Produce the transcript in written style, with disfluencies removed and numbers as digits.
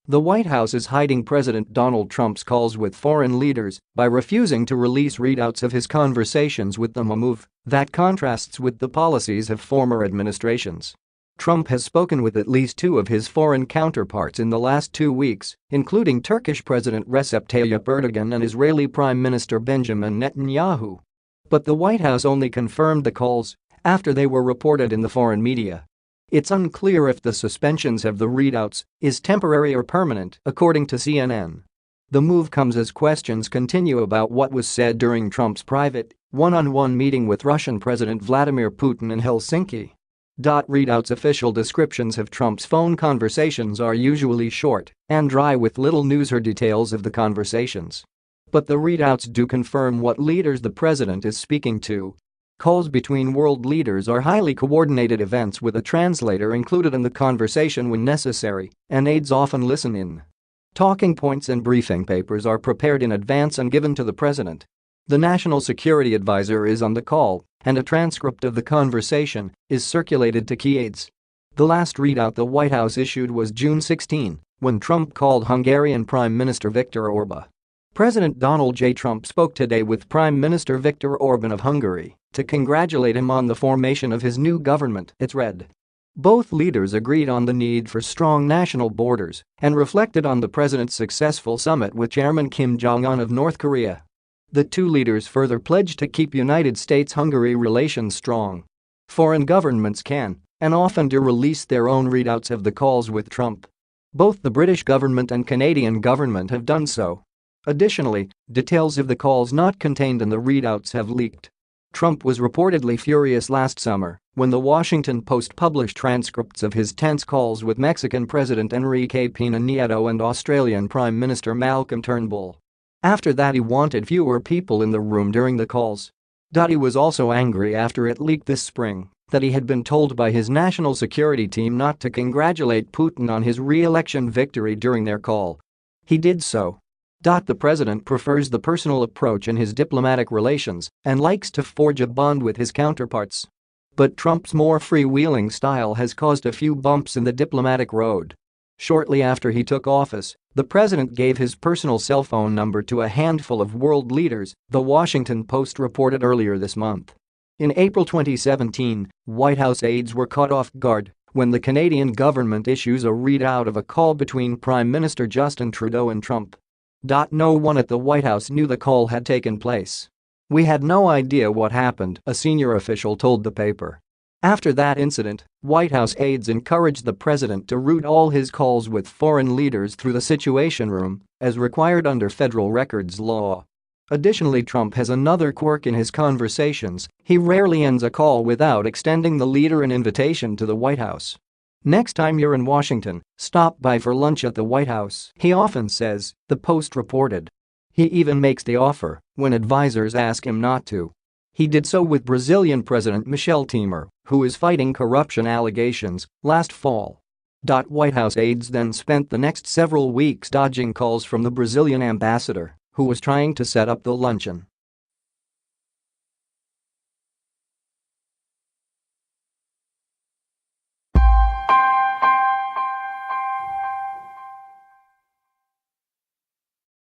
The White House is hiding President Donald Trump's calls with foreign leaders by refusing to release readouts of his conversations with them, a move that contrasts with the policies of former administrations. Trump has spoken with at least two of his foreign counterparts in the last 2 weeks, including Turkish President Recep Tayyip Erdogan and Israeli Prime Minister Benjamin Netanyahu. But the White House only confirmed the calls after they were reported in the foreign media. It's unclear if the suspensions of the readouts is temporary or permanent, according to CNN. The move comes as questions continue about what was said during Trump's private, one-on-one meeting with Russian President Vladimir Putin in Helsinki. Readouts' official descriptions of Trump's phone conversations are usually short and dry with little news or details of the conversations. But the readouts do confirm what leaders the president is speaking to. Calls between world leaders are highly coordinated events with a translator included in the conversation when necessary, and aides often listen in. Talking points and briefing papers are prepared in advance and given to the president. The national security advisor is on the call, and a transcript of the conversation is circulated to key aides. The last readout the White House issued was June 16, when Trump called Hungarian Prime Minister Viktor Orban. President Donald J. Trump spoke today with Prime Minister Viktor Orban of Hungary to congratulate him on the formation of his new government, it's read. Both leaders agreed on the need for strong national borders and reflected on the president's successful summit with Chairman Kim Jong-un of North Korea. The two leaders further pledged to keep United States-Hungary relations strong. Foreign governments can, and often do, release their own readouts of the calls with Trump. Both the British government and Canadian government have done so. Additionally, details of the calls not contained in the readouts have leaked. Trump was reportedly furious last summer when The Washington Post published transcripts of his tense calls with Mexican President Enrique Pena Nieto and Australian Prime Minister Malcolm Turnbull. After that, he wanted fewer people in the room during the calls. He was also angry after it leaked this spring that he had been told by his national security team not to congratulate Putin on his re-election victory during their call. He did so. The president prefers the personal approach in his diplomatic relations and likes to forge a bond with his counterparts. But Trump's more freewheeling style has caused a few bumps in the diplomatic road. Shortly after he took office, the president gave his personal cell phone number to a handful of world leaders, The Washington Post reported earlier this month. In April 2017, White House aides were caught off guard when the Canadian government issues a readout of a call between Prime Minister Justin Trudeau and Trump. No one at the White House knew the call had taken place. We had no idea what happened, a senior official told the paper. After that incident, White House aides encouraged the president to route all his calls with foreign leaders through the Situation Room, as required under federal records law. Additionally, Trump has another quirk in his conversations: he rarely ends a call without extending the leader an invitation to the White House. "Next time you're in Washington, stop by for lunch at the White House," he often says, the Post reported. He even makes the offer when advisors ask him not to. He did so with Brazilian President Michel Temer, who is fighting corruption allegations, last fall. White House aides then spent the next several weeks dodging calls from the Brazilian ambassador, who was trying to set up the luncheon.